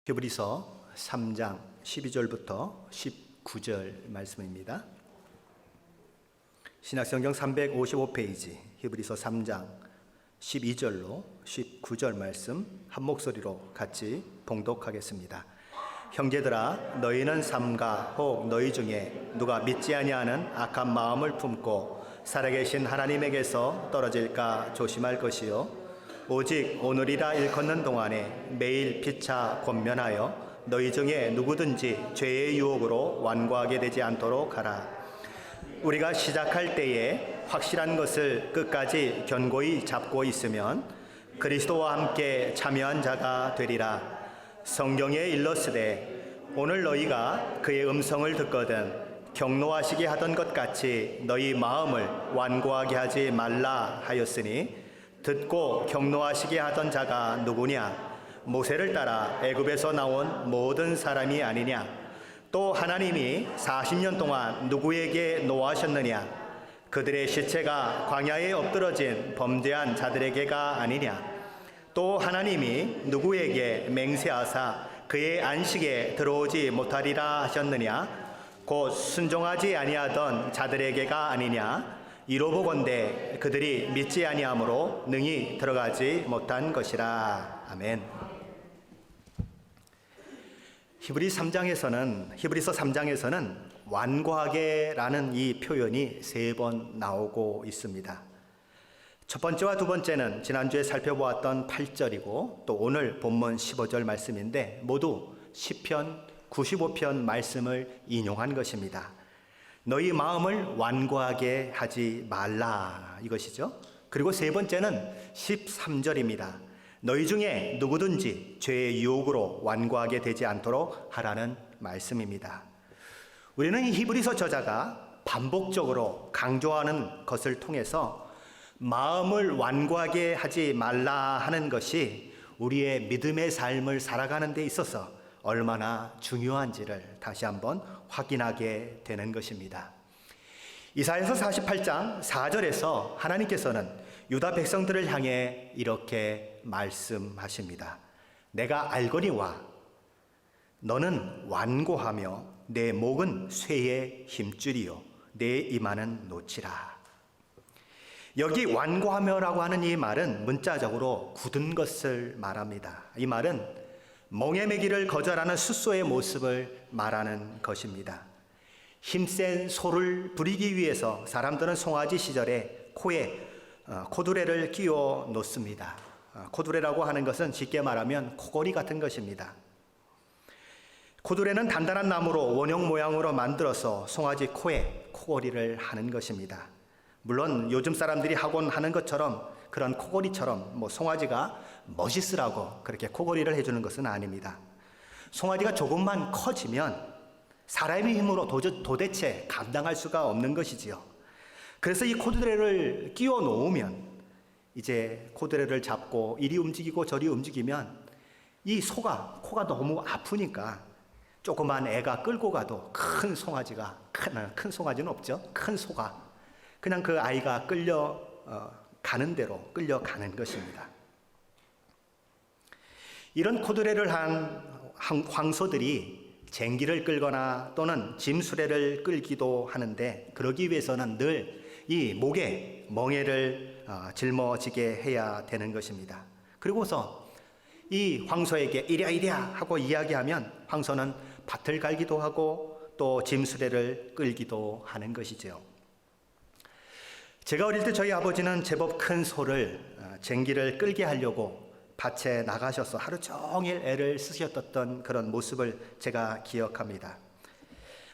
히브리서 3장 12절부터 19절 말씀입니다. 신약성경 355페이지 히브리서 3장 12절로 19절 말씀 한 목소리로 같이 봉독하겠습니다. 형제들아, 너희는 삼가 혹 너희 중에 누가 믿지 아니하는 악한 마음을 품고 살아계신 하나님에게서 떨어질까 조심할 것이요, 오직 오늘이라 일컫는 동안에 매일 피차 권면하여 너희 중에 누구든지 죄의 유혹으로 완고하게 되지 않도록 하라. 우리가 시작할 때에 확실한 것을 끝까지 견고히 잡고 있으면 그리스도와 함께 참여한 자가 되리라. 성경에 일렀으되 오늘 너희가 그의 음성을 듣거든 경노하시게 하던 것 같이 너희 마음을 완고하게 하지 말라 하였으니, 듣고 경노하시게 하던 자가 누구냐? 모세를 따라 애굽에서 나온 모든 사람이 아니냐? 또 하나님이 40년 동안 누구에게 노하셨느냐? 그들의 시체가 광야에 엎드러진 범죄한 자들에게가 아니냐? 또 하나님이 누구에게 맹세하사 그의 안식에 들어오지 못하리라 하셨느냐? 곧 순종하지 아니하던 자들에게가 아니냐? 이로보건대 그들이 믿지 아니함으로 능히 들어가지 못한 것이라. 아멘. 히브리서 3장에서는 완고하게라는 이 표현이 3번 나오고 있습니다. 첫 번째와 두 번째는 지난주에 살펴보았던 8절이고 또 오늘 본문 15절 말씀인데 모두 시편 95편 말씀을 인용한 것입니다. 너희 마음을 완고하게 하지 말라, 이것이죠. 그리고 세 번째는 13절입니다. 너희 중에 누구든지 죄의 유혹으로 완고하게 되지 않도록 하라는 말씀입니다. 우리는 이 히브리서 저자가 반복적으로 강조하는 것을 통해서 마음을 완고하게 하지 말라 하는 것이 우리의 믿음의 삶을 살아가는 데 있어서 얼마나 중요한지를 다시 한번 확인하게 되는 것입니다. 이사야서 48장 4절에서 하나님께서는 유다 백성들을 향해 이렇게 말씀하십니다. 내가 알거니와 너는 완고하며 내 목은 쇠의 힘줄이요 내 이마는 노치라. 여기 완고하며라고 하는 이 말은 문자적으로 굳은 것을 말합니다. 이 말은 멍에 매기를 거절하는 숫소의 모습을 말하는 것입니다. 힘센 소를 부리기 위해서 사람들은 송아지 시절에 코에 코두레를 끼워 놓습니다. 코두레라고 하는 것은 쉽게 말하면 코골이 같은 것입니다. 코두레는 단단한 나무로 원형 모양으로 만들어서 송아지 코에 코골이를 하는 것입니다. 물론 요즘 사람들이 하곤 하는 것처럼 그런 코골이처럼 송아지가 멋있으라고 그렇게 코골이를 해주는 것은 아닙니다. 송아지가 조금만 커지면 사람의 힘으로 도대체 감당할 수가 없는 것이지요. 그래서 이 코두레를 끼워 놓으면 이제 코두레를 잡고 이리 움직이고 저리 움직이면 이 코가 너무 아프니까 조그만 애가 끌고 가도 큰 송아지는 없죠. 큰 소가 그냥 그 아이가 가는 대로 끌려가는 것입니다. 이런 코두레를 한 황소들이 쟁기를 끌거나 또는 짐수레를 끌기도 하는데, 그러기 위해서는 늘 이 목에 멍에를 짊어지게 해야 되는 것입니다. 그리고서 이 황소에게 이랴 하고 이야기하면 황소는 밭을 갈기도 하고 또 짐수레를 끌기도 하는 것이죠. 제가 어릴 때 저희 아버지는 제법 큰 소를 쟁기를 끌게 하려고 밭에 나가셔서 하루 종일 애를 쓰셨던 그런 모습을 제가 기억합니다.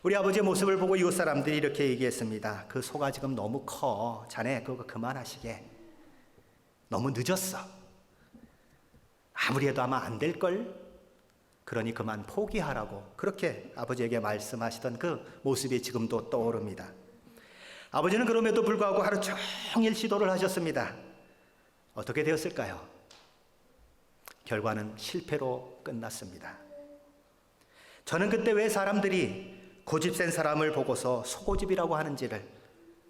우리 아버지의 모습을 보고 이웃 사람들이 이렇게 얘기했습니다. 그 소가 지금 너무 커. 자네 그거 그만하시게. 너무 늦었어. 아무리 해도 아마 안 될걸? 그러니 그만 포기하라고 그렇게 아버지에게 말씀하시던 그 모습이 지금도 떠오릅니다. 아버지는 그럼에도 불구하고 하루 종일 시도를 하셨습니다. 어떻게 되었을까요? 결과는 실패로 끝났습니다. 저는 그때 왜 사람들이 고집센 사람을 보고서 소고집이라고 하는지를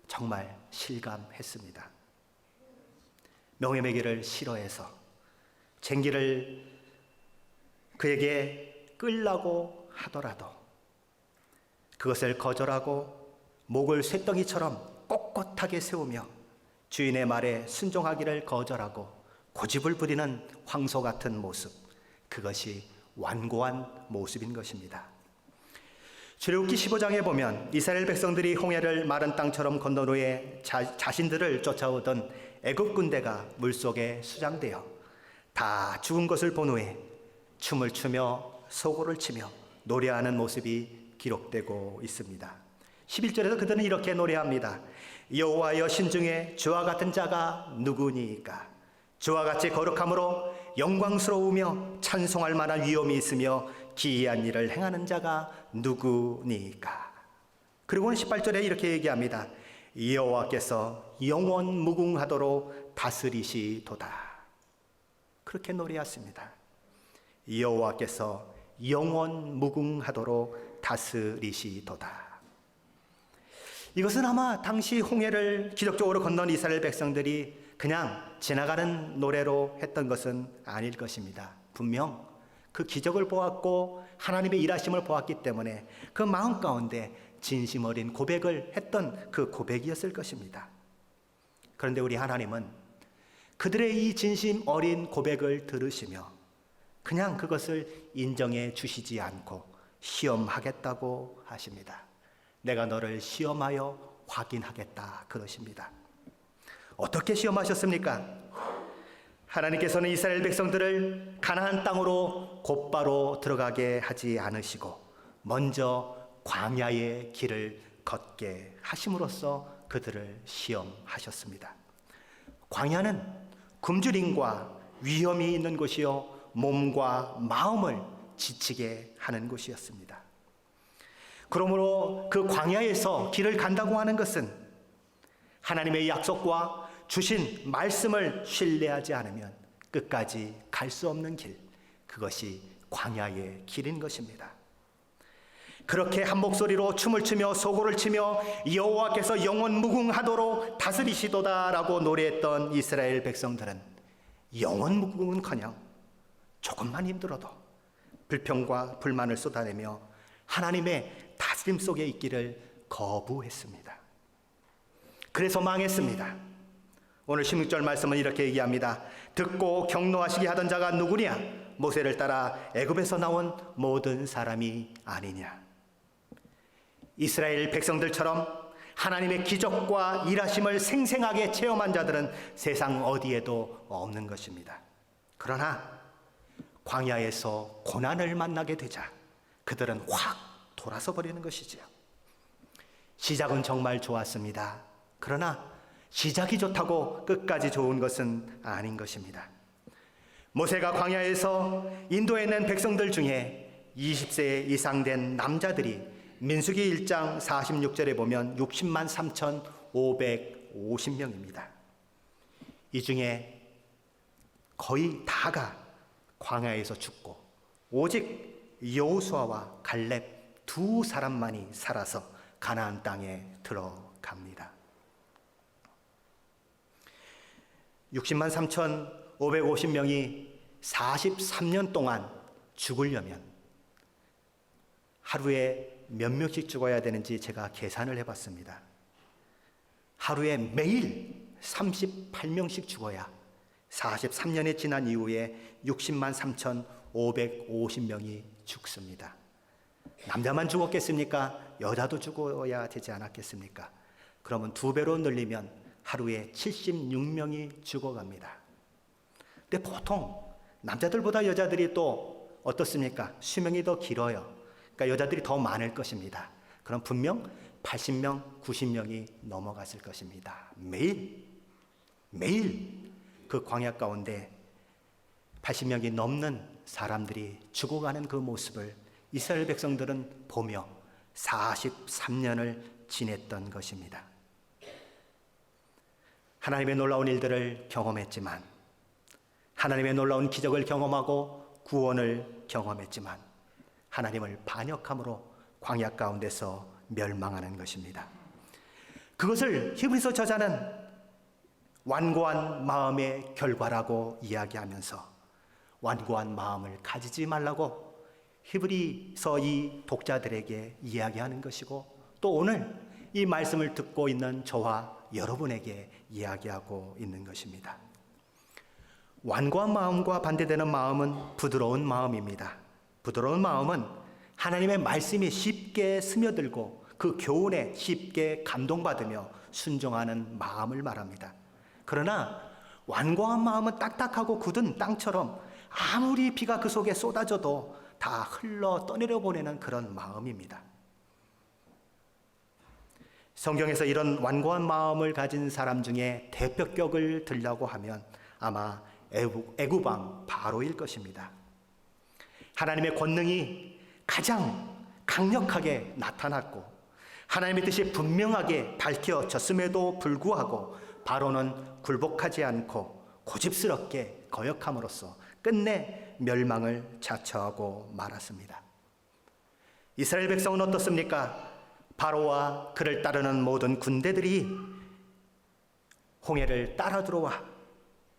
정말 실감했습니다. 명예매기를 싫어해서 쟁기를 그에게 끌라고 하더라도 그것을 거절하고 목을 쇠덩이처럼 꼿꼿하게 세우며 주인의 말에 순종하기를 거절하고 고집을 부리는 황소 같은 모습, 그것이 완고한 모습인 것입니다. 출애굽기 15장에 보면 이스라엘 백성들이 홍해를 마른 땅처럼 건넌 후에 자신들을 쫓아오던 애굽 군대가 물속에 수장되어 다 죽은 것을 본 후에 춤을 추며 소고를 치며 노래하는 모습이 기록되고 있습니다. 11절에서 그들은 이렇게 노래합니다. 여호와여 신중에 주와 같은 자가 누구니이까? 주와 같이 거룩함으로 영광스러우며 찬송할 만한 위엄이 있으며 기이한 일을 행하는 자가 누구니이까? 그리고는 18절에 이렇게 얘기합니다. 여호와께서 영원 무궁하도록 다스리시도다. 그렇게 노래했습니다. 여호와께서 영원 무궁하도록 다스리시도다. 이것은 아마 당시 홍해를 기적적으로 건넌 이스라엘 백성들이 그냥 지나가는 노래로 했던 것은 아닐 것입니다. 분명 그 기적을 보았고 하나님의 일하심을 보았기 때문에 그 마음 가운데 진심 어린 고백을 했던 그 고백이었을 것입니다. 그런데 우리 하나님은 그들의 이 진심 어린 고백을 들으시며 그냥 그것을 인정해 주시지 않고 시험하겠다고 하십니다. 내가 너를 시험하여 확인하겠다 그러십니다. 어떻게 시험하셨습니까? 하나님께서는 이스라엘 백성들을 가나안 땅으로 곧바로 들어가게 하지 않으시고 먼저 광야의 길을 걷게 하심으로써 그들을 시험하셨습니다. 광야는 굶주림과 위험이 있는 곳이요 몸과 마음을 지치게 하는 곳이었습니다. 그러므로 그 광야에서 길을 간다고 하는 것은 하나님의 약속과 주신 말씀을 신뢰하지 않으면 끝까지 갈 수 없는 길, 그것이 광야의 길인 것입니다. 그렇게 한 목소리로 춤을 추며 소고를 치며 여호와께서 영원 무궁하도록 다스리시도다라고 노래했던 이스라엘 백성들은 영원 무궁은커녕 조금만 힘들어도 불평과 불만을 쏟아내며 하나님의 다스림 속에 있기를 거부했습니다. 그래서 망했습니다. 오늘 16절 말씀은 이렇게 얘기합니다. 듣고 경노하시게 하던 자가 누구냐? 모세를 따라 애굽에서 나온 모든 사람이 아니냐? 이스라엘 백성들처럼 하나님의 기적과 일하심을 생생하게 체험한 자들은 세상 어디에도 없는 것입니다. 그러나 광야에서 고난을 만나게 되자 그들은 확 돌아서 버리는 것이지요. 시작은 정말 좋았습니다. 그러나 시작이 좋다고 끝까지 좋은 것은 아닌 것입니다. 모세가 광야에서 인도에 있는 백성들 중에 20세 이상 된 남자들이 민수기 1장 46절에 보면 60만 3,550명입니다. 이 중에 거의 다가 광야에서 죽고 오직 여호수아와 갈렙 두 사람만이 살아서 가나안 땅에 들어갑니다. 60만 3,550명이 43년 동안 죽으려면 하루에 몇 명씩 죽어야 되는지 제가 계산을 해봤습니다. 하루에 매일 38명씩 죽어야 43년이 지난 이후에 60만 3,550명이 죽습니다. 남자만 죽었겠습니까? 여자도 죽어야 되지 않았겠습니까? 그러면 2배로 늘리면 하루에 76명이 죽어갑니다. 근데 보통 남자들보다 여자들이 또 어떻습니까? 수명이 더 길어요. 그러니까 여자들이 더 많을 것입니다. 그럼 분명 80명, 90명이 넘어갔을 것입니다. 매일 그 광야 가운데 80명이 넘는 사람들이 죽어가는 그 모습을 이스라엘 백성들은 보며 43년을 지냈던 것입니다. 하나님의 놀라운 일들을 경험했지만, 하나님의 놀라운 기적을 경험하고 구원을 경험했지만 하나님을 반역함으로 광야 가운데서 멸망하는 것입니다. 그것을 히브리서 저자는 완고한 마음의 결과라고 이야기하면서 완고한 마음을 가지지 말라고 히브리서 이 독자들에게 이야기하는 것이고, 또 오늘 이 말씀을 듣고 있는 저와 여러분에게 이야기하고 있는 것입니다. 완고한 마음과 반대되는 마음은 부드러운 마음입니다. 부드러운 마음은 하나님의 말씀이 쉽게 스며들고 그 교훈에 쉽게 감동받으며 순종하는 마음을 말합니다. 그러나 완고한 마음은 딱딱하고 굳은 땅처럼 아무리 비가 그 속에 쏟아져도 다 흘러 떠내려 보내는 그런 마음입니다. 성경에서 이런 완고한 마음을 가진 사람 중에 대표격을 들려고 하면 아마 애굽 왕 바로일 것입니다. 하나님의 권능이 가장 강력하게 나타났고 하나님의 뜻이 분명하게 밝혀졌음에도 불구하고 바로는 굴복하지 않고 고집스럽게 거역함으로써 끝내 멸망을 자처하고 말았습니다. 이스라엘 백성은 어떻습니까? 바로와 그를 따르는 모든 군대들이 홍해를 따라 들어와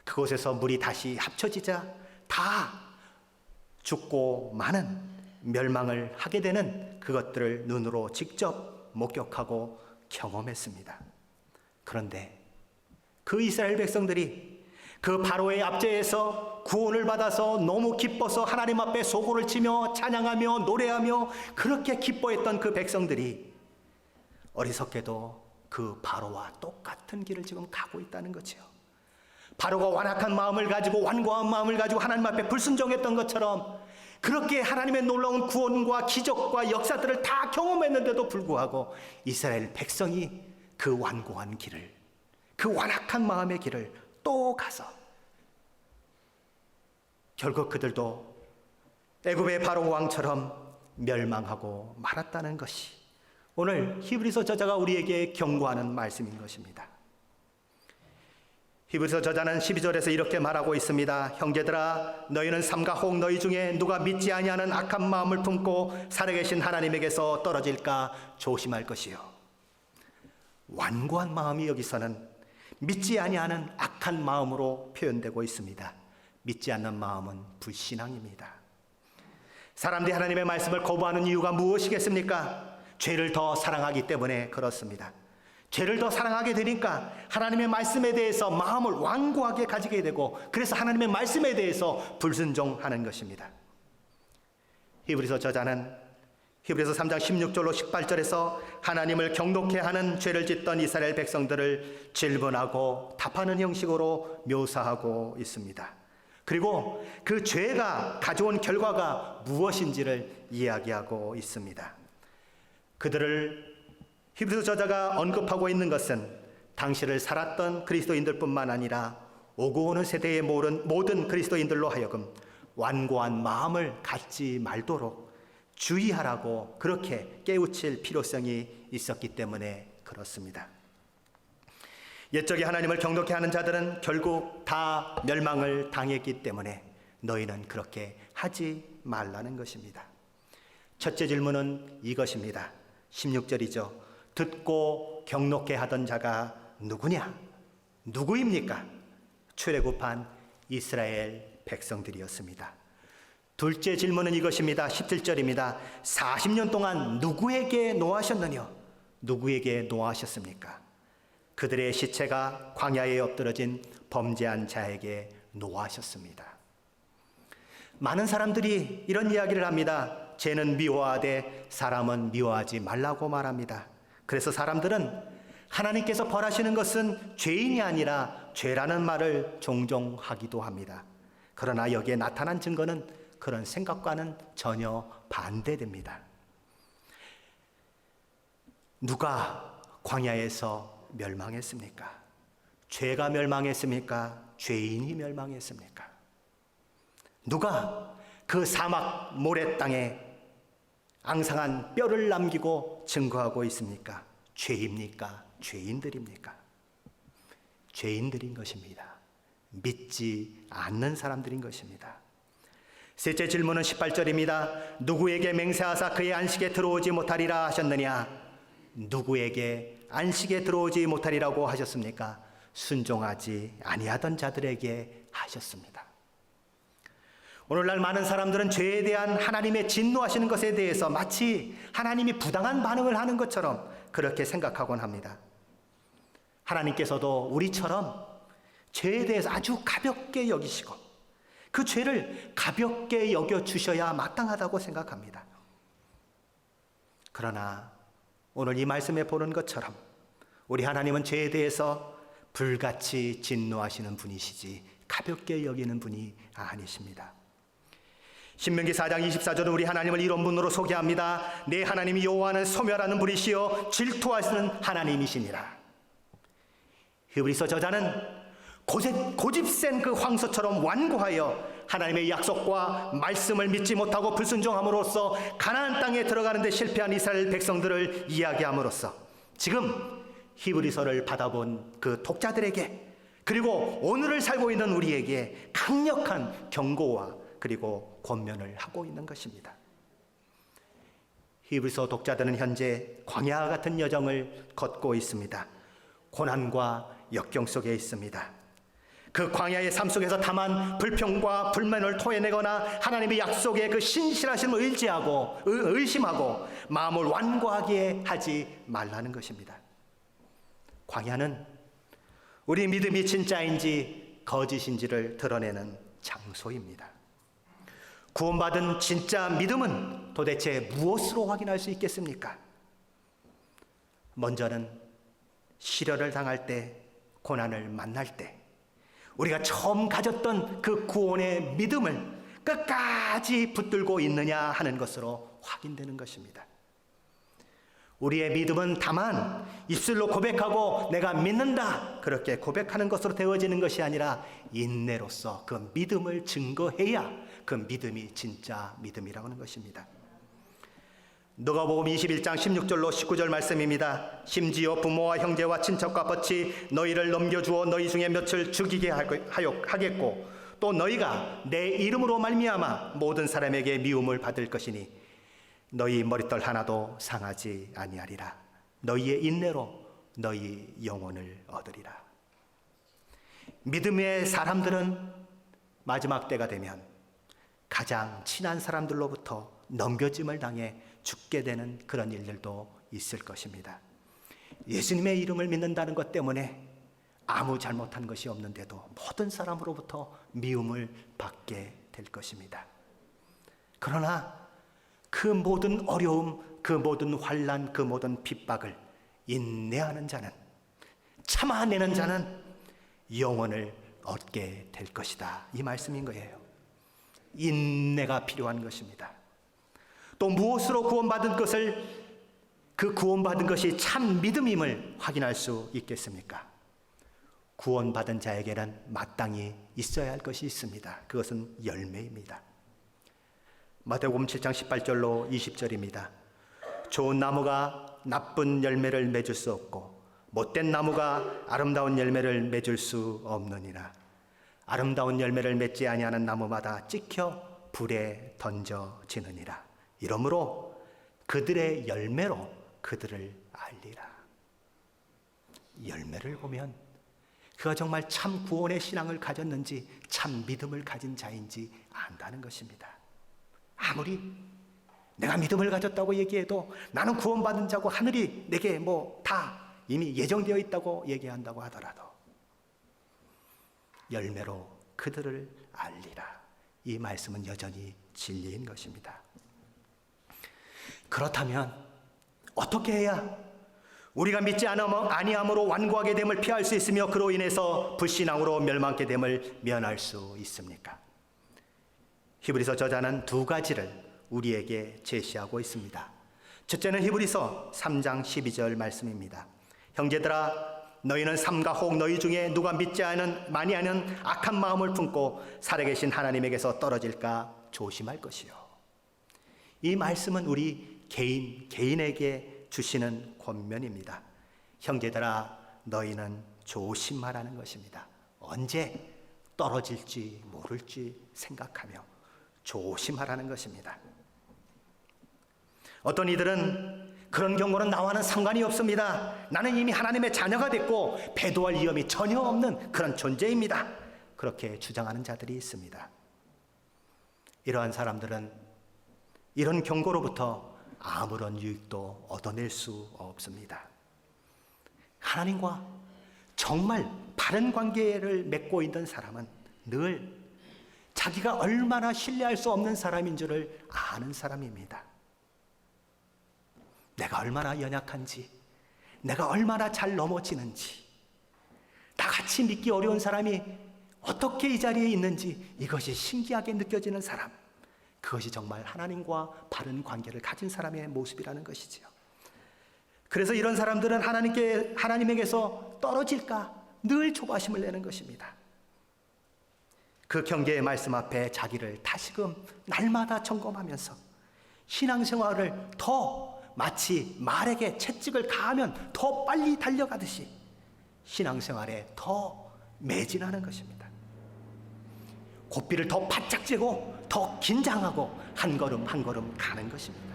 그곳에서 물이 다시 합쳐지자 다 죽고 많은 멸망을 하게 되는 그것들을 눈으로 직접 목격하고 경험했습니다. 그런데 그 이스라엘 백성들이 그 바로의 압제에서 구원을 받아서 너무 기뻐서 하나님 앞에 소고를 치며 찬양하며 노래하며 그렇게 기뻐했던 그 백성들이 어리석게도 그 바로와 똑같은 길을 지금 가고 있다는 거지요. 바로가 완악한 마음을 가지고 완고한 마음을 가지고 하나님 앞에 불순종했던 것처럼 그렇게 하나님의 놀라운 구원과 기적과 역사들을 다 경험했는데도 불구하고 이스라엘 백성이 그 완고한 길을, 그 완악한 마음의 길을 또 가서 결국 그들도 애굽의 바로 왕처럼 멸망하고 말았다는 것이 오늘 히브리서 저자가 우리에게 경고하는 말씀인 것입니다. 히브리서 저자는 12절에서 이렇게 말하고 있습니다. 형제들아, 너희는 삼가 혹 너희 중에 누가 믿지 아니하는 악한 마음을 품고 살아계신 하나님에게서 떨어질까 조심할 것이요. 완고한 마음이 여기서는 믿지 아니하는 악한 마음으로 표현되고 있습니다. 믿지 않는 마음은 불신앙입니다. 사람들이 하나님의 말씀을 거부하는 이유가 무엇이겠습니까? 죄를 더 사랑하기 때문에 그렇습니다. 죄를 더 사랑하게 되니까 하나님의 말씀에 대해서 마음을 완고하게 가지게 되고 그래서 하나님의 말씀에 대해서 불순종하는 것입니다. 히브리서 저자는 히브리서 3장 16절로 18절에서 하나님을 경독해 하는 죄를 짓던 이스라엘 백성들을 질문하고 답하는 형식으로 묘사하고 있습니다. 그리고 그 죄가 가져온 결과가 무엇인지를 이야기하고 있습니다. 그들을 히브리서 저자가 언급하고 있는 것은 당시를 살았던 그리스도인들뿐만 아니라 오고 오는 세대의 모든 그리스도인들로 하여금 완고한 마음을 갖지 말도록 주의하라고 그렇게 깨우칠 필요성이 있었기 때문에 그렇습니다. 옛적에 하나님을 경독해 하는 자들은 결국 다 멸망을 당했기 때문에 너희는 그렇게 하지 말라는 것입니다. 첫째 질문은 이것입니다. 16절이죠. 듣고 경록케 하던 자가 누구냐? 누구입니까? 출애굽한 이스라엘 백성들이었습니다. 둘째 질문은 이것입니다. 17절입니다. 40년 동안 누구에게 노하셨느냐? 누구에게 노하셨습니까? 그들의 시체가 광야에 엎드러진 범죄한 자에게 노하셨습니다. 많은 사람들이 이런 이야기를 합니다. 죄는 미워하되 사람은 미워하지 말라고 말합니다. 그래서 사람들은 하나님께서 벌하시는 것은 죄인이 아니라 죄라는 말을 종종 하기도 합니다. 그러나 여기에 나타난 증거는 그런 생각과는 전혀 반대됩니다. 누가 광야에서 멸망했습니까? 죄가 멸망했습니까? 죄인이 멸망했습니까? 누가 그 사막 모래 땅에 앙상한 뼈를 남기고 증거하고 있습니까? 죄입니까? 죄인들입니까? 죄인들인 것입니다. 믿지 않는 사람들인 것입니다. 셋째 질문은 18절입니다. 누구에게 맹세하사 그의 안식에 들어오지 못하리라 하셨느냐? 누구에게 안식에 들어오지 못하리라고 하셨습니까? 순종하지 아니하던 자들에게 하셨습니다. 오늘날 많은 사람들은 죄에 대한 하나님의 진노하시는 것에 대해서 마치 하나님이 부당한 반응을 하는 것처럼 그렇게 생각하곤 합니다. 하나님께서도 우리처럼 죄에 대해서 아주 가볍게 여기시고 그 죄를 가볍게 여겨주셔야 마땅하다고 생각합니다. 그러나 오늘 이 말씀에 보는 것처럼 우리 하나님은 죄에 대해서 불같이 진노하시는 분이시지 가볍게 여기는 분이 아니십니다. 신명기 4장 24절은 우리 하나님을 이런 분으로 소개합니다. 내 하나님이 여호와는 소멸하는 분이시요 질투하시는 하나님이시니라. 히브리서 저자는 고집센 그 황소처럼 완고하여 하나님의 약속과 말씀을 믿지 못하고 불순종함으로써 가나안 땅에 들어가는 데 실패한 이스라엘 백성들을 이야기함으로써 지금 히브리서를 받아본 그 독자들에게 그리고 오늘을 살고 있는 우리에게 강력한 경고와 그리고 권면을 하고 있는 것입니다. 히브리서 독자들은 현재 광야 같은 여정을 걷고 있습니다. 고난과 역경 속에 있습니다. 그 광야의 삶 속에서 다만 불평과 불만을 토해내거나 하나님의 약속에 그 신실하심을 의심하고 마음을 완고하게 하지 말라는 것입니다. 광야는 우리 믿음이 진짜인지 거짓인지를 드러내는 장소입니다. 구원받은 진짜 믿음은 도대체 무엇으로 확인할 수 있겠습니까? 먼저는 시련을 당할 때, 고난을 만날 때 우리가 처음 가졌던 그 구원의 믿음을 끝까지 붙들고 있느냐 하는 것으로 확인되는 것입니다. 우리의 믿음은 다만 입술로 고백하고 내가 믿는다 그렇게 고백하는 것으로 되어지는 것이 아니라 인내로서 그 믿음을 증거해야 그 믿음이 진짜 믿음이라고 하는 것입니다. 누가복음 21장 16절로 19절 말씀입니다. 심지어 부모와 형제와 친척과 벗이 너희를 넘겨주어 너희 중에 몇을 죽이게 하겠고 또 너희가 내 이름으로 말미암아 모든 사람에게 미움을 받을 것이니 너희 머리털 하나도 상하지 아니하리라. 너희의 인내로 너희 영혼을 얻으리라. 믿음의 사람들은 마지막 때가 되면 가장 친한 사람들로부터 넘겨짐을 당해 죽게 되는 그런 일들도 있을 것입니다. 예수님의 이름을 믿는다는 것 때문에 아무 잘못한 것이 없는데도 모든 사람으로부터 미움을 받게 될 것입니다. 그러나 그 모든 어려움, 그 모든 환난, 그 모든 핍박을 인내하는 자는, 참아내는 자는 영혼을 얻게 될 것이다. 이 말씀인 거예요. 인내가 필요한 것입니다. 또 무엇으로 구원받은 것을 그 구원받은 것이 참 믿음임을 확인할 수 있겠습니까? 구원받은 자에게는 마땅히 있어야 할 것이 있습니다. 그것은 열매입니다. 마태복음 7장 18절로 20절입니다. 좋은 나무가 나쁜 열매를 맺을 수 없고 못된 나무가 아름다운 열매를 맺을 수 없느니라. 아름다운 열매를 맺지 아니하는 나무마다 찍혀 불에 던져지느니라. 이러므로 그들의 열매로 그들을 알리라. 열매를 보면 그가 정말 참 구원의 신앙을 가졌는지 참 믿음을 가진 자인지 안다는 것입니다. 아무리 내가 믿음을 가졌다고 얘기해도 나는 구원받은 자고 하늘이 내게 다 이미 예정되어 있다고 얘기한다고 하더라도 열매로 그들을 알리라. 이 말씀은 여전히 진리인 것입니다. 그렇다면 어떻게 해야 우리가 믿지 아니함으로 완고하게 됨을 피할 수 있으며 그로 인해서 불신앙으로 멸망케 됨을 면할 수 있습니까? 히브리서 저자는 두 가지를 우리에게 제시하고 있습니다. 첫째는 히브리서 3장 12절 말씀입니다. 형제들아 너희는 삼가 혹 너희 중에 누가 믿지 아니하는 악한 마음을 품고 살아계신 하나님에게서 떨어질까 조심할 것이요. 이 말씀은 우리 개인에게 주시는 권면입니다. 형제들아 너희는 조심하라는 것입니다. 언제 떨어질지 모를지 생각하며 조심하라는 것입니다. 어떤 이들은 그런 경우는 나와는 상관이 없습니다. 나는 이미 하나님의 자녀가 됐고 배도할 위험이 전혀 없는 그런 존재입니다. 그렇게 주장하는 자들이 있습니다. 이러한 사람들은 이런 경고로부터 아무런 유익도 얻어낼 수 없습니다. 하나님과 정말 바른 관계를 맺고 있는 사람은 늘 자기가 얼마나 신뢰할 수 없는 사람인 줄을 아는 사람입니다. 내가 얼마나 연약한지, 내가 얼마나 잘 넘어지는지, 나같이 믿기 어려운 사람이 어떻게 이 자리에 있는지 이것이 신기하게 느껴지는 사람, 그것이 정말 하나님과 바른 관계를 가진 사람의 모습이라는 것이지요. 그래서 이런 사람들은 하나님에게서 떨어질까 늘 조바심을 내는 것입니다. 그 경계의 말씀 앞에 자기를 다시금 날마다 점검하면서 신앙생활을 더 마치 말에게 채찍을 가하면 더 빨리 달려가듯이 신앙생활에 더 매진하는 것입니다. 고삐를 더 바짝 쥐고 더 긴장하고 한 걸음 한 걸음 가는 것입니다.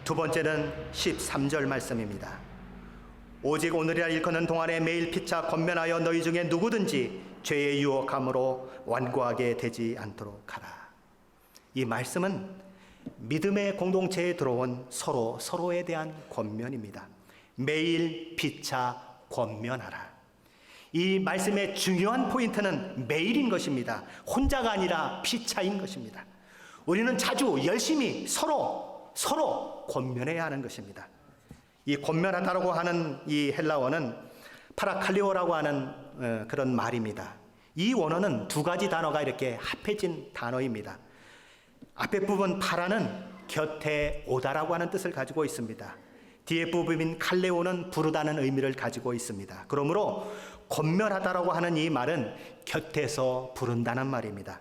두 번째는 13절 말씀입니다. 오직 오늘이라 일컫는 동안에 매일 피차 권면하여 너희 중에 누구든지 죄의 유혹함으로 완고하게 되지 않도록 하라. 이 말씀은 믿음의 공동체에 들어온 서로에 대한 권면입니다. 매일 피차 권면하라. 이 말씀의 중요한 포인트는 매일인 것입니다. 혼자가 아니라 피차인 것입니다. 우리는 자주 열심히 서로 권면해야 하는 것입니다. 이 권면하다라고 하는 이 헬라어는 파라칼리오라고 하는 그런 말입니다. 이 원어는 두 가지 단어가 이렇게 합해진 단어입니다. 앞에 부분 파라는 곁에 오다라고 하는 뜻을 가지고 있습니다. 뒤에 부분인 칼레오는 부르다는 의미를 가지고 있습니다. 그러므로 권면하다라고 하는 이 말은 곁에서 부른다는 말입니다.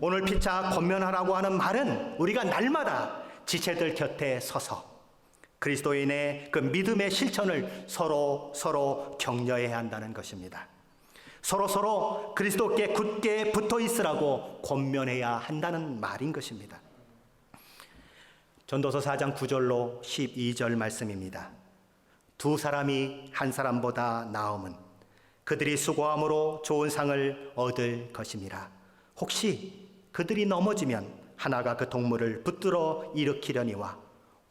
오늘 피차 권면하라고 하는 말은 우리가 날마다 지체들 곁에 서서 그리스도인의 그 믿음의 실천을 서로 격려해야 한다는 것입니다. 서로 그리스도께 굳게 붙어 있으라고 권면해야 한다는 말인 것입니다. 전도서 4장 9절로 12절 말씀입니다. 두 사람이 한 사람보다 나음은 그들이 수고함으로 좋은 상을 얻을 것임이라. 혹시 그들이 넘어지면 하나가 그 동물을 붙들어 일으키려니와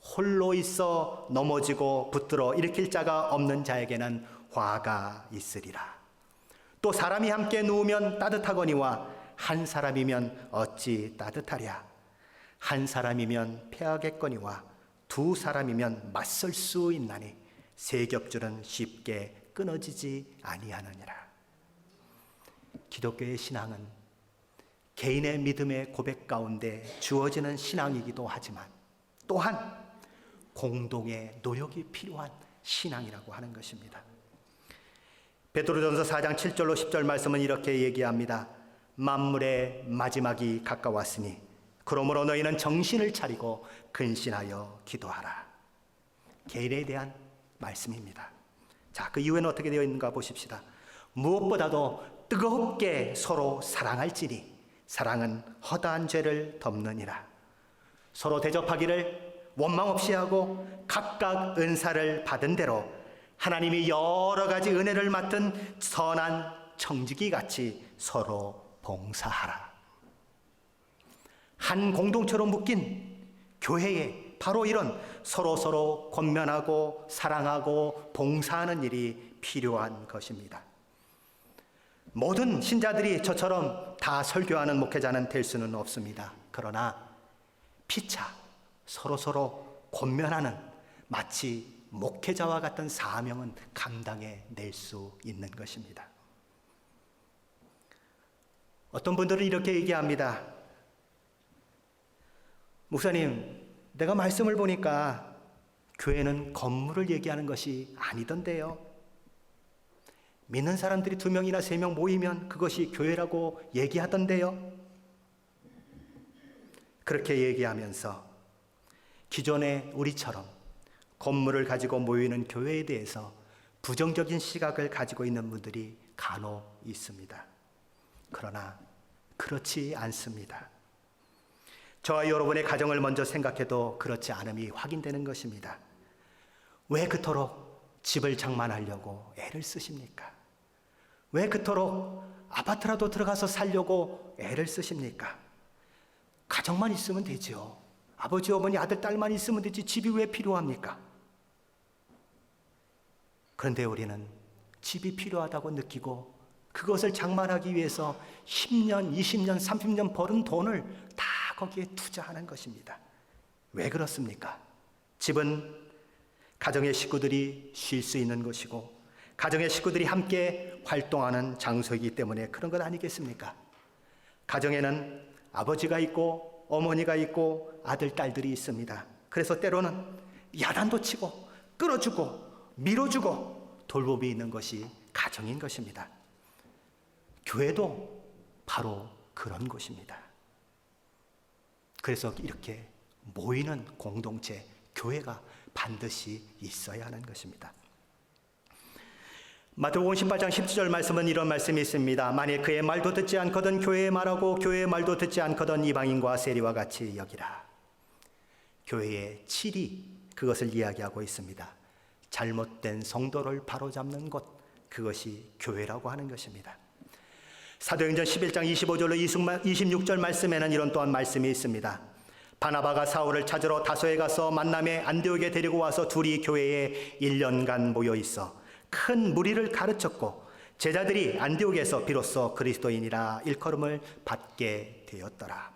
홀로 있어 넘어지고 붙들어 일으킬 자가 없는 자에게는 화가 있으리라. 또 사람이 함께 누우면 따뜻하거니와 한 사람이면 어찌 따뜻하랴. 한 사람이면 패하겠거니와 두 사람이면 맞설 수 있나니 세 겹줄은 쉽게 끊어지지 아니하느니라. 기독교의 신앙은 개인의 믿음의 고백 가운데 주어지는 신앙이기도 하지만 또한 공동의 노력이 필요한 신앙이라고 하는 것입니다. 베드로전서 4장 7절로 10절 말씀은 이렇게 얘기합니다. 만물의 마지막이 가까웠으니 그러므로 너희는 정신을 차리고 근신하여 기도하라. 개인에 대한 말씀입니다. 자, 그 이후에는 어떻게 되어 있는가 보십시다. 무엇보다도 뜨겁게 서로 사랑할지니 사랑은 허다한 죄를 덮느니라. 서로 대접하기를 원망 없이 하고 각각 은사를 받은 대로 하나님이 여러 가지 은혜를 맡은 선한 청지기 같이 서로 봉사하라. 한 공동체로 묶인 교회에 바로 이런 서로 권면하고 사랑하고 봉사하는 일이 필요한 것입니다. 모든 신자들이 저처럼 다 설교하는 목회자는 될 수는 없습니다. 그러나 피차 서로 권면하는 마치 목회자와 같은 사명은 감당해 낼 수 있는 것입니다. 어떤 분들은 이렇게 얘기합니다. 목사님, 내가 말씀을 보니까 교회는 건물을 얘기하는 것이 아니던데요. 믿는 사람들이 2명이나 3명 모이면 그것이 교회라고 얘기하던데요. 그렇게 얘기하면서 기존의 우리처럼 건물을 가지고 모이는 교회에 대해서 부정적인 시각을 가지고 있는 분들이 간혹 있습니다. 그러나 그렇지 않습니다. 저와 여러분의 가정을 먼저 생각해도 그렇지 않음이 확인되는 것입니다. 왜 그토록 집을 장만하려고 애를 쓰십니까? 왜 그토록 아파트라도 들어가서 살려고 애를 쓰십니까? 가정만 있으면 되죠. 아버지, 어머니, 아들, 딸만 있으면 되지 집이 왜 필요합니까? 그런데 우리는 집이 필요하다고 느끼고 그것을 장만하기 위해서 10년, 20년, 30년 벌은 돈을 다 거기에 투자하는 것입니다. 왜 그렇습니까? 집은 가정의 식구들이 쉴 수 있는 곳이고 가정의 식구들이 함께 활동하는 장소이기 때문에 그런 것 아니겠습니까? 가정에는 아버지가 있고 어머니가 있고 아들, 딸들이 있습니다. 그래서 때로는 야단도 치고 끌어주고 밀어주고 돌봄이 있는 것이 가정인 것입니다. 교회도 바로 그런 곳입니다. 그래서 이렇게 모이는 공동체, 교회가 반드시 있어야 하는 것입니다. 마태복음 18장 17절 말씀은 이런 말씀이 있습니다. 만일 그의 말도 듣지 않거든 교회의 말하고 교회의 말도 듣지 않거든 이방인과 세리와 같이 여기라. 교회의 질이 그것을 이야기하고 있습니다. 잘못된 성도를 바로잡는 곳, 그것이 교회라고 하는 것입니다. 사도행전 11장 25절로 26절 말씀에는 이런 또한 말씀이 있습니다. 바나바가 사울을 찾으러 다소에 가서 만남에 안디옥에 데리고 와서 둘이 교회에 1년간 모여 있어 큰 무리를 가르쳤고 제자들이 안디옥에서 비로소 그리스도인이라 일컬음을 받게 되었더라.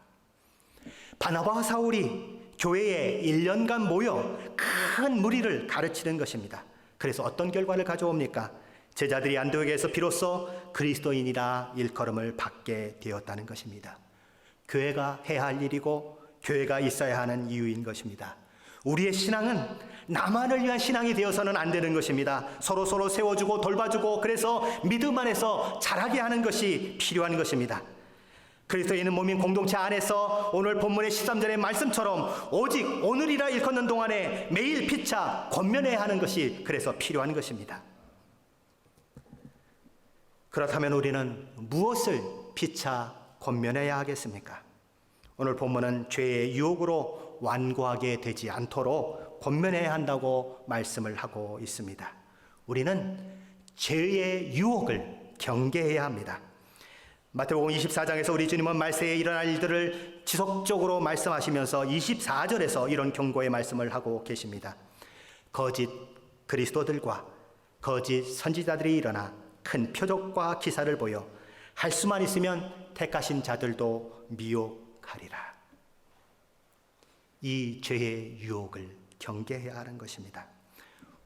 바나바와 사울이 교회에 1년간 모여 큰 무리를 가르치는 것입니다. 그래서 어떤 결과를 가져옵니까? 제자들이 안디옥에서 비로소 그리스도인이라 일컬음을 받게 되었다는 것입니다. 교회가 해야 할 일이고 교회가 있어야 하는 이유인 것입니다. 우리의 신앙은 나만을 위한 신앙이 되어서는 안 되는 것입니다. 서로 세워주고 돌봐주고 그래서 믿음 안에서 자라게 하는 것이 필요한 것입니다. 그리스도인은 몸인 공동체 안에서 오늘 본문의 13절의 말씀처럼 오직 오늘이라 일컫는 동안에 매일 피차 권면해야 하는 것이 그래서 필요한 것입니다. 그렇다면 우리는 무엇을 피차 권면해야 하겠습니까? 오늘 본문은 죄의 유혹으로 완고하게 되지 않도록 권면해야 한다고 말씀을 하고 있습니다. 우리는 죄의 유혹을 경계해야 합니다. 마태복음 24장에서 우리 주님은 말세에 일어날 일들을 지속적으로 말씀하시면서 24절에서 이런 경고의 말씀을 하고 계십니다. 거짓 그리스도들과 거짓 선지자들이 일어나 큰 표적과 기사를 보여 할 수만 있으면 택하신 자들도 미혹하리라. 이 죄의 유혹을 경계해야 하는 것입니다.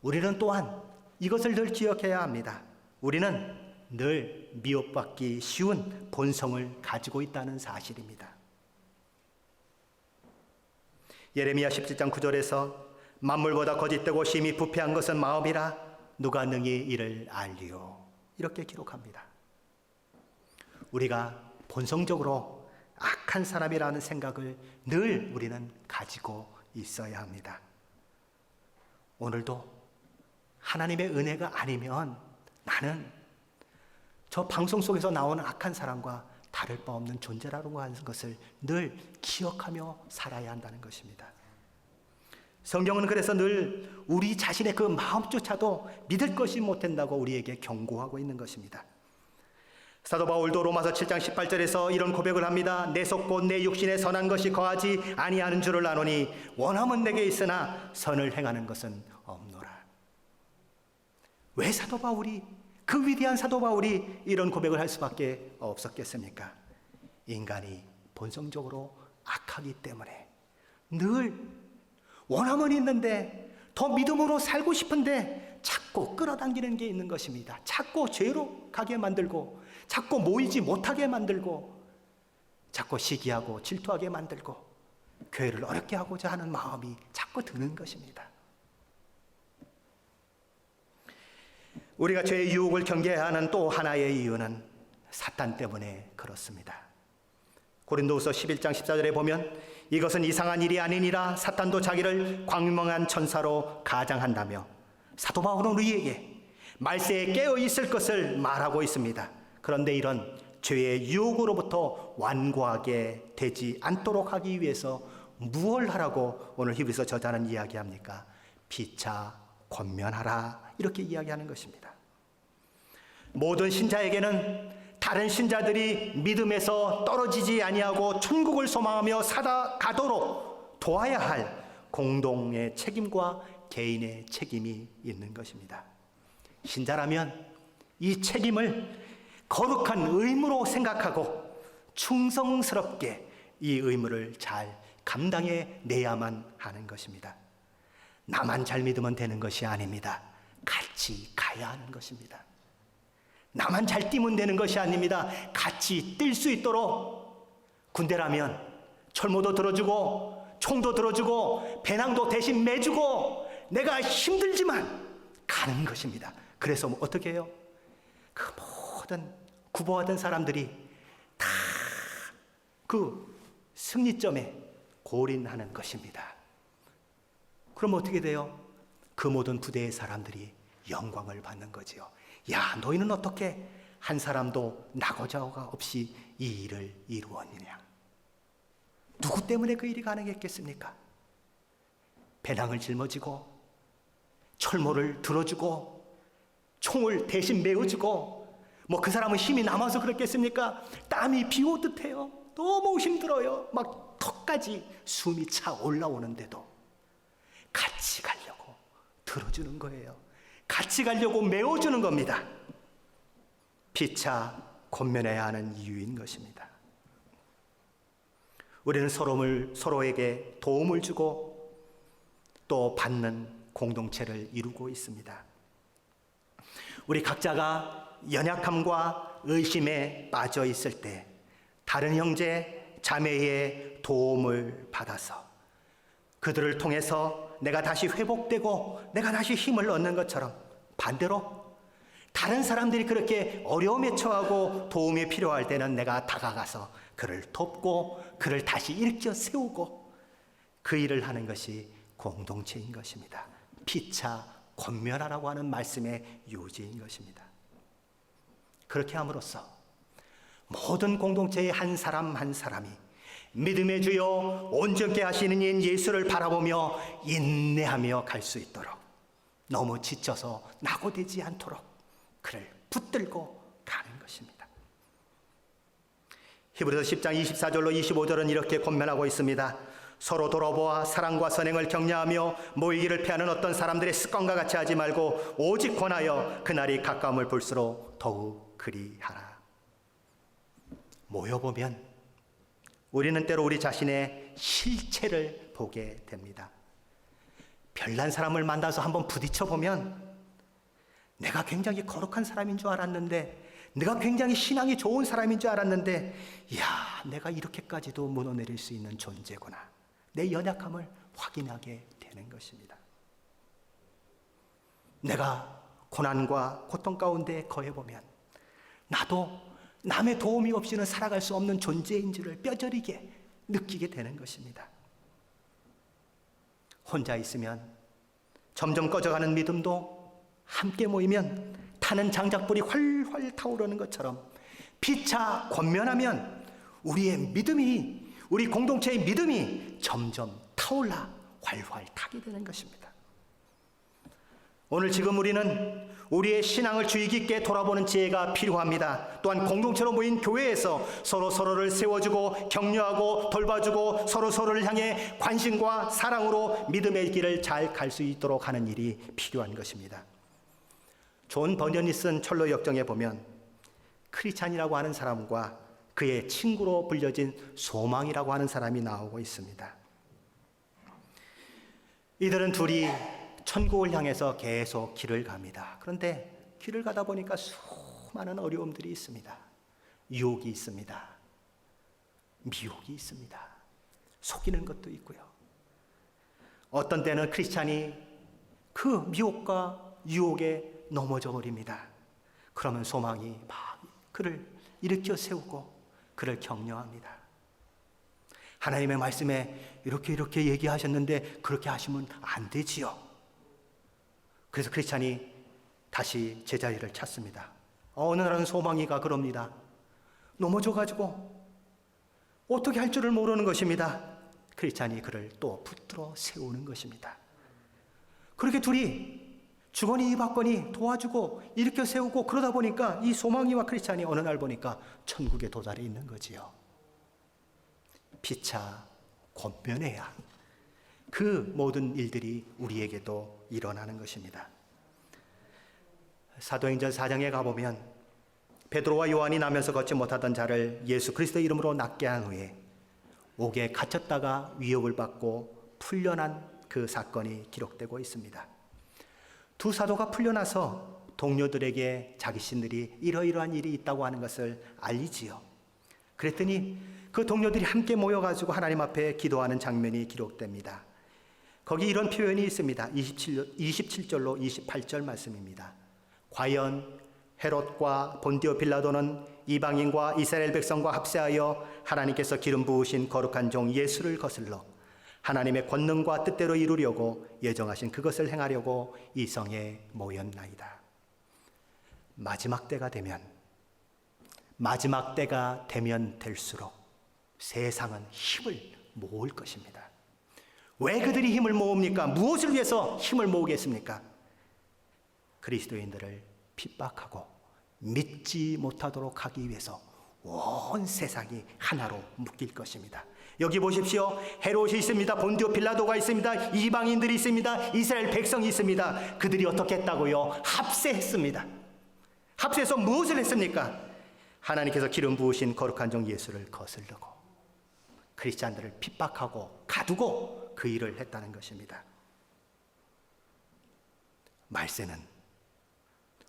우리는 또한 이것을 늘 기억해야 합니다. 우리는 늘 미혹받기 쉬운 본성을 가지고 있다는 사실입니다. 예레미야 17장 9절에서 만물보다 거짓되고 심히 부패한 것은 마음이라 누가 능히 이를 알리요, 이렇게 기록합니다. 우리가 본성적으로 악한 사람이라는 생각을 늘 우리는 가지고 있어야 합니다. 오늘도 하나님의 은혜가 아니면 나는 저 방송 속에서 나오는 악한 사람과 다를 바 없는 존재라고 하는 것을 늘 기억하며 살아야 한다는 것입니다. 성경은 그래서 늘 우리 자신의 그 마음조차도 믿을 것이 못된다고 우리에게 경고하고 있는 것입니다. 사도 바울도 로마서 7장 18절에서 이런 고백을 합니다. 내 속 곧 내 육신에 선한 것이 거하지 아니하는 줄을 아노니 원함은 내게 있으나 선을 행하는 것은 없노라. 왜 사도 바울이, 그 위대한 사도 바울이 이런 고백을 할 수밖에 없었겠습니까? 인간이 본성적으로 악하기 때문에 늘 원함은 있는데 더 믿음으로 살고 싶은데 자꾸 끌어당기는 게 있는 것입니다. 자꾸 죄로 가게 만들고 자꾸 모이지 못하게 만들고 자꾸 시기하고 질투하게 만들고 교회를 어렵게 하고자 하는 마음이 자꾸 드는 것입니다. 우리가 죄의 유혹을 경계해야 하는 또 하나의 이유는 사탄 때문에 그렇습니다. 고린도후서 11장 14절에 보면 이것은 이상한 일이 아니니라 사탄도 자기를 광명한 천사로 가장한다며 사도 바울은 우리에게 말세에 깨어 있을 것을 말하고 있습니다. 그런데 이런 죄의 유혹으로부터 완고하게 되지 않도록 하기 위해서 무엇을 하라고 오늘 히브리서 저자는 이야기합니까? 피차 권면하라, 이렇게 이야기하는 것입니다. 모든 신자에게는 다른 신자들이 믿음에서 떨어지지 아니하고 천국을 소망하며 살아가도록 도와야 할 공동의 책임과 개인의 책임이 있는 것입니다. 신자라면 이 책임을 거룩한 의무로 생각하고 충성스럽게 이 의무를 잘 감당해 내야만 하는 것입니다. 나만 잘 믿으면 되는 것이 아닙니다. 같이 가야 하는 것입니다. 나만 잘 뛰면 되는 것이 아닙니다. 같이 뛸 수 있도록 군대라면 철모도 들어주고 총도 들어주고 배낭도 대신 매주고 내가 힘들지만 가는 것입니다. 그래서 어떻게 해요? 그 모든 구보하던 사람들이 다 그 승리점에 골인하는 것입니다. 그럼 어떻게 돼요? 그 모든 부대의 사람들이 영광을 받는 거지요. 야, 너희는 어떻게 한 사람도 나고자가 없이 이 일을 이루었느냐? 누구 때문에 그 일이 가능했겠습니까? 배낭을 짊어지고 철모를 들어주고 총을 대신 메어주고 뭐 그 사람은 힘이 남아서 그랬겠습니까? 땀이 비 오듯 해요. 너무 힘들어요. 막 턱까지 숨이 차 올라오는데도 같이 가려고 들어주는 거예요. 같이 가려고 메워주는 겁니다. 피차 권면해야 하는 이유인 것입니다. 우리는 서로에게 도움을 주고 또 받는 공동체를 이루고 있습니다. 우리 각자가 연약함과 의심에 빠져 있을 때 다른 형제, 자매의 도움을 받아서 그들을 통해서 내가 다시 회복되고 내가 다시 힘을 얻는 것처럼 반대로 다른 사람들이 그렇게 어려움에 처하고 도움이 필요할 때는 내가 다가가서 그를 돕고 그를 다시 일으켜 세우고 그 일을 하는 것이 공동체인 것입니다. 피차 권면하라고 하는 말씀의 요지인 것입니다. 그렇게 함으로써 모든 공동체의 한 사람 한 사람이 믿음의 주여 온전케 하시는 인 예수를 바라보며 인내하며 갈 수 있도록 너무 지쳐서 낙오되지 않도록 그를 붙들고 가는 것입니다. 히브리서 10장 24절로 25절은 이렇게 권면하고 있습니다. 서로 돌아보아 사랑과 선행을 격려하며 모이기를 피하는 어떤 사람들의 습관과 같이 하지 말고 오직 권하여 그날이 가까움을 볼수록 더욱 그리하라. 모여보면 우리는 때로 우리 자신의 실체를 보게 됩니다. 별난 사람을 만나서 한번 부딪혀보면 내가 굉장히 거룩한 사람인 줄 알았는데, 내가 굉장히 신앙이 좋은 사람인 줄 알았는데, 이야, 내가 이렇게까지도 무너내릴 수 있는 존재구나. 내 연약함을 확인하게 되는 것입니다. 내가 고난과 고통 가운데 거해보면 나도 남의 도움이 없이는 살아갈 수 없는 존재인 줄을 뼈저리게 느끼게 되는 것입니다. 혼자 있으면 점점 꺼져가는 믿음도 함께 모이면 타는 장작불이 활활 타오르는 것처럼 피차 권면하면 우리의 믿음이, 우리 공동체의 믿음이 점점 타올라 활활 타게 되는 것입니다. 오늘 지금 우리는 우리의 신앙을 주의 깊게 돌아보는 지혜가 필요합니다. 또한 공동체로 모인 교회에서 서로를 세워주고 격려하고 돌봐주고 서로를 향해 관심과 사랑으로 믿음의 길을 잘 갈 수 있도록 하는 일이 필요한 것입니다. 존 버년이 쓴 철로 역정에 보면 크리스찬이라고 하는 사람과 그의 친구로 불려진 소망이라고 하는 사람이 나오고 있습니다. 이들은 둘이 천국을 향해서 계속 길을 갑니다. 그런데 길을 가다 보니까 수많은 어려움들이 있습니다. 유혹이 있습니다. 미혹이 있습니다. 속이는 것도 있고요. 어떤 때는 크리스찬이 그 미혹과 유혹에 넘어져 버립니다. 그러면 소망이 막 그를 일으켜 세우고 그를 격려합니다. 하나님의 말씀에 이렇게 얘기하셨는데 그렇게 하시면 안 되지요. 그래서 크리스찬이 다시 제자리를 찾습니다. 어느 날은 소망이가 그럽니다. 넘어져가지고 어떻게 할 줄을 모르는 것입니다. 크리스찬이 그를 또 붙들어 세우는 것입니다. 그렇게 둘이 주거니 이박거니 도와주고 일으켜 세우고 그러다 보니까 이 소망이와 크리스찬이 어느 날 보니까 천국에 도달해 있는 거지요. 피차 권면해야 그 모든 일들이 우리에게도 일어나는 것입니다. 사도행전 4장에 가보면 베드로와 요한이 나면서 걷지 못하던 자를 예수 그리스도의 이름으로 낫게 한 후에 옥에 갇혔다가 위협을 받고 풀려난 그 사건이 기록되고 있습니다. 두 사도가 풀려나서 동료들에게 자기 신들이 이러이러한 일이 있다고 하는 것을 알리지요. 그랬더니 그 동료들이 함께 모여가지고 하나님 앞에 기도하는 장면이 기록됩니다. 거기 이런 표현이 있습니다. 27절로 28절 말씀입니다. 과연 헤롯과 본디오 빌라도는 이방인과 이스라엘 백성과 합세하여 하나님께서 기름 부으신 거룩한 종 예수를 거슬러 하나님의 권능과 뜻대로 이루려고 예정하신 그것을 행하려고 이 성에 모였나이다. 마지막 때가 되면 될수록 세상은 힘을 모을 것입니다. 왜 그들이 힘을 모읍니까? 무엇을 위해서 힘을 모으겠습니까? 그리스도인들을 핍박하고 믿지 못하도록 하기 위해서 온 세상이 하나로 묶일 것입니다. 여기 보십시오. 헤롯이 있습니다. 본디오 빌라도가 있습니다. 이방인들이 있습니다. 이스라엘 백성이 있습니다. 그들이 어떻게 했다고요? 합세했습니다. 합세해서 무엇을 했습니까? 하나님께서 기름 부으신 거룩한 종 예수를 거스르고 크리스찬들을 핍박하고 가두고 그 일을 했다는 것입니다. 말세는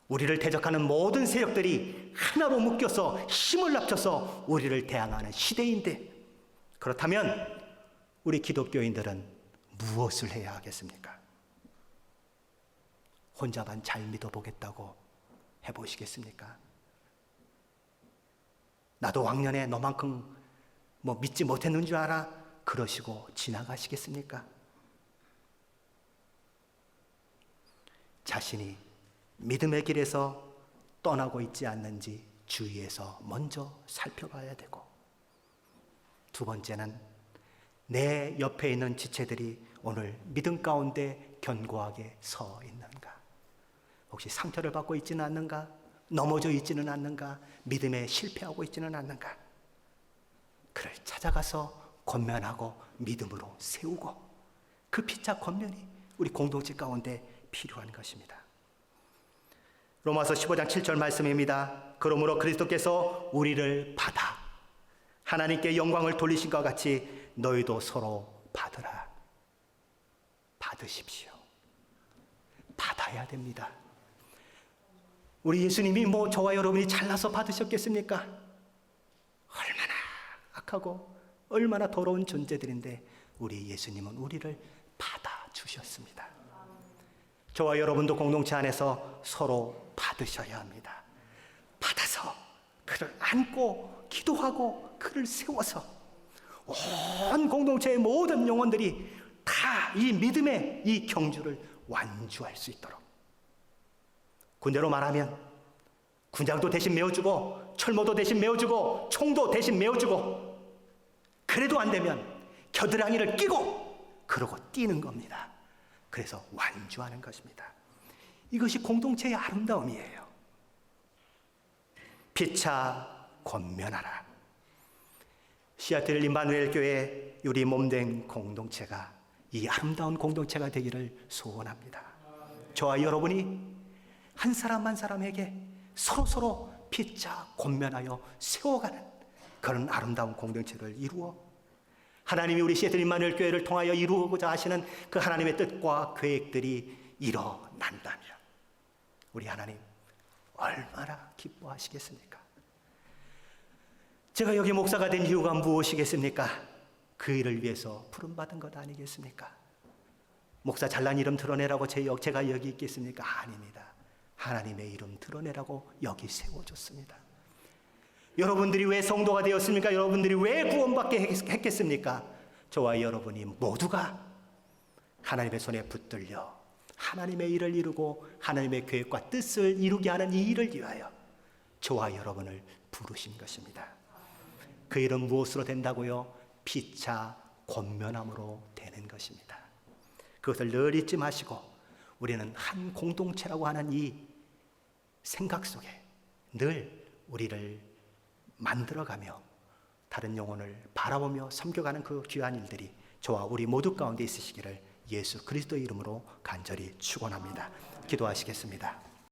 우리를 대적하는 모든 세력들이 하나로 묶여서 힘을 합쳐서 우리를 대항하는 시대인데, 그렇다면 우리 기독교인들은 무엇을 해야 하겠습니까? 혼자만 잘 믿어보겠다고 해보시겠습니까? 나도 왕년에 너만큼 믿지 못했는 줄 알아? 그러시고 지나가시겠습니까? 자신이 믿음의 길에서 떠나고 있지 않는지 주위에서 먼저 살펴봐야 되고, 두 번째는 내 옆에 있는 지체들이 오늘 믿음 가운데 견고하게 서 있는가? 혹시 상처를 받고 있지는 않는가? 넘어져 있지는 않는가? 믿음에 실패하고 있지는 않는가? 그를 찾아가서 권면하고 믿음으로 세우고, 그 피차 권면이 우리 공동체 가운데 필요한 것입니다. 로마서 15장 7절 말씀입니다. 그러므로 그리스도께서 우리를 받아 하나님께 영광을 돌리신 것 같이 너희도 서로 받으라. 받으십시오. 받아야 됩니다. 우리 예수님이 저와 여러분이 잘나서 받으셨겠습니까? 얼마나 악하고 얼마나 더러운 존재들인데 우리 예수님은 우리를 받아주셨습니다. 저와 여러분도 공동체 안에서 서로 받으셔야 합니다. 받아서 그를 안고 기도하고 그를 세워서 온 공동체의 모든 영혼들이 다 이 믿음의 이 경주를 완주할 수 있도록, 군대로 말하면 군장도 대신 메워주고 철모도 대신 메워주고 총도 대신 메워주고, 그래도 안 되면 겨드랑이를 끼고 그러고 뛰는 겁니다. 그래서 완주하는 것입니다. 이것이 공동체의 아름다움이에요. 피차 권면하라. 시애틀 임마누엘 교회 우리 몸된 공동체가 이 아름다운 공동체가 되기를 소원합니다. 저와 여러분이 한 사람 한 사람에게 서로 피차 권면하여 세워가는 그런 아름다운 공동체를 이루어 하나님이 우리 시애틀 임마누엘 교회를 통하여 이루고자 하시는 그 하나님의 뜻과 계획들이 일어난다면 우리 하나님 얼마나 기뻐하시겠습니까? 제가 여기 목사가 된 이유가 무엇이겠습니까? 그 일을 위해서 부름받은 것 아니겠습니까? 목사 잘난 이름 드러내라고 제가 여기 있겠습니까? 아닙니다. 하나님의 이름 드러내라고 여기 세워줬습니다. 여러분들이 왜 성도가 되었습니까? 여러분들이 왜 구원받게 했겠습니까? 저와 여러분이 모두가 하나님의 손에 붙들려 하나님의 일을 이루고 하나님의 계획과 뜻을 이루게 하는 이 일을 위하여 저와 여러분을 부르신 것입니다. 그 일은 무엇으로 된다고요? 피차 권면함으로 되는 것입니다. 그것을 늘 잊지 마시고 우리는 한 공동체라고 하는 이 생각 속에 늘 우리를 만들어가며 다른 영혼을 바라보며 섬겨가는 그 귀한 일들이 저와 우리 모두 가운데 있으시기를 예수 그리스도의 이름으로 간절히 축원합니다. 기도하시겠습니다.